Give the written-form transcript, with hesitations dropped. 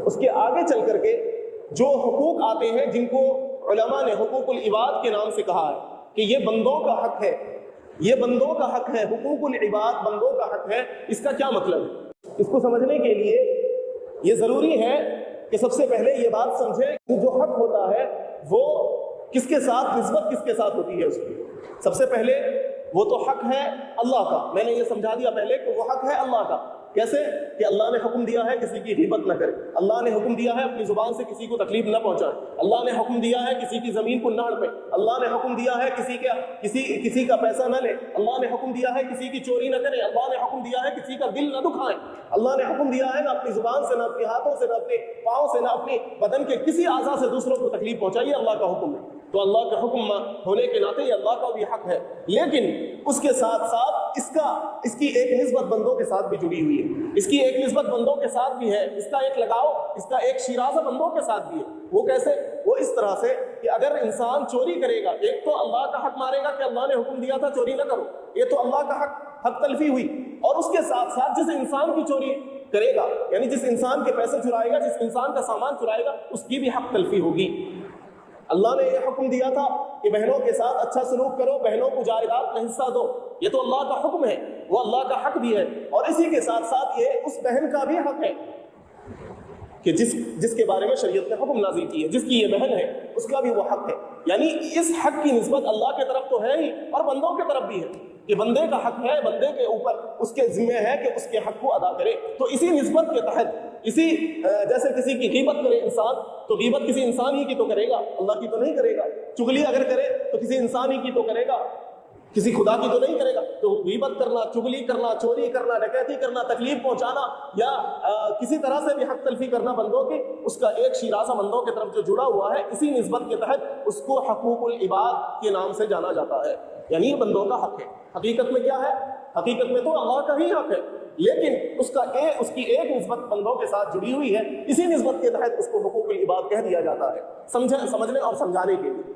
اس کے آگے چل کر کے جو حقوق آتے ہیں جن کو علماء نے حقوق العباد کے نام سے کہا ہے کہ یہ بندوں کا حق ہے، یہ بندوں کا حق ہے، حقوق العباد بندوں کا حق ہے، اس کا کیا مطلب ہے؟ اس کو سمجھنے کے لیے یہ ضروری ہے کہ سب سے پہلے یہ بات سمجھیں کہ جو حق ہوتا ہے وہ کس کے ساتھ، نسبت کس کے ساتھ ہوتی ہے اس کی۔ سب سے پہلے وہ تو حق ہے اللہ کا، میں نے یہ سمجھا دیا پہلے کہ وہ حق ہے اللہ کا۔ کیسے؟ کہ اللہ نے حکم دیا ہے کسی کی غیبت نہ کرے، اللہ نے حکم دیا ہے اپنی زبان سے کسی کو تکلیف نہ پہنچائے، اللہ نے حکم دیا ہے کسی کی زمین کو نہ ہڑپے، اللہ نے حکم دیا ہے کسی کا پیسہ نہ لے، اللہ نے حکم دیا ہے کسی کی چوری نہ کرے، اللہ نے حکم دیا ہے کسی کا دل نہ دکھائے، اللہ نے حکم دیا ہے نہ اپنی زبان سے، نہ اپنے ہاتھوں سے، نہ اپنے پاؤں سے، نہ اپنے بدن کے کسی اعضاء سے دوسروں کو تکلیف پہنچائیے، اللہ کا حکم ہے۔ تو اللہ کا حکم ہونے کے ناطے یہ اللہ کا بھی حق ہے، لیکن اس کے ساتھ ساتھ اس کی ایک نسبت بندوں کے ساتھ بھی جڑی ہوئی ہے، اس کی ایک نسبت بندوں کے ساتھ بھی ہے، اس کا ایک لگاؤ، اس کا ایک شیرازہ بندوں کے ساتھ بھی ہے۔ وہ کیسے؟ وہ اس طرح سے کہ اگر انسان چوری کرے گا، ایک تو اللہ کا حق مارے گا کہ اللہ نے حکم دیا تھا چوری نہ کرو، یہ تو اللہ کا حق تلفی ہوئی، اور اس کے ساتھ ساتھ جس انسان کی چوری کرے گا، یعنی جس انسان کے پیسے چرائے گا، جس انسان کا سامان چرائے گا، اس کی بھی حق تلفی ہوگی۔ اللہ نے یہ حکم دیا تھا کہ بہنوں کے ساتھ اچھا سلوک کرو، بہنوں کو جائیداد میں حصہ دو، یہ تو اللہ کا حکم ہے، وہ اللہ کا حق بھی ہے، اور اسی کے ساتھ ساتھ یہ اس بہن کا بھی حق ہے کہ جس کے بارے میں شریعت نے حکم نازل کی ہے، جس کی یہ بہن ہے اس کا بھی وہ حق ہے۔ یعنی اس حق کی نسبت اللہ کے طرف تو ہے ہی اور بندوں کے طرف بھی ہے کہ بندے کا حق ہے، بندے کے اوپر اس کے ذمہ ہے کہ اس کے حق کو ادا کرے۔ تو اسی نسبت کے تحت جیسے کسی کی غیبت کرے انسان تو غیبت کسی انسان ہی کی تو کرے گا، اللہ کی تو نہیں کرے گا۔ چغلی اگر کرے تو کسی انسان ہی کی تو کرے گا، کسی خدا کی تو نہیں کرے گا۔ تو غیبت کرنا، چغلی کرنا، چوری کرنا، ڈکیتی کرنا، تکلیف پہنچانا یا کسی طرح سے بھی حق تلفی کرنا بندوں کی، اس کا ایک شیرازہ بندوں کی طرف جو جڑا ہوا ہے، اسی نسبت کے تحت اس کو حقوق العباد کے نام سے جانا جاتا ہے، یعنی یہ بندوں کا حق ہے۔ حقیقت میں کیا ہے؟ حقیقت میں تو اللہ کا ہی حق ہے، لیکن اس کی ایک نسبت بندوں کے ساتھ جڑی ہوئی ہے، اسی نسبت کے تحت اس کو حقوق العباد کہہ دیا جاتا ہے، سمجھنے اور سمجھانے کے لیے۔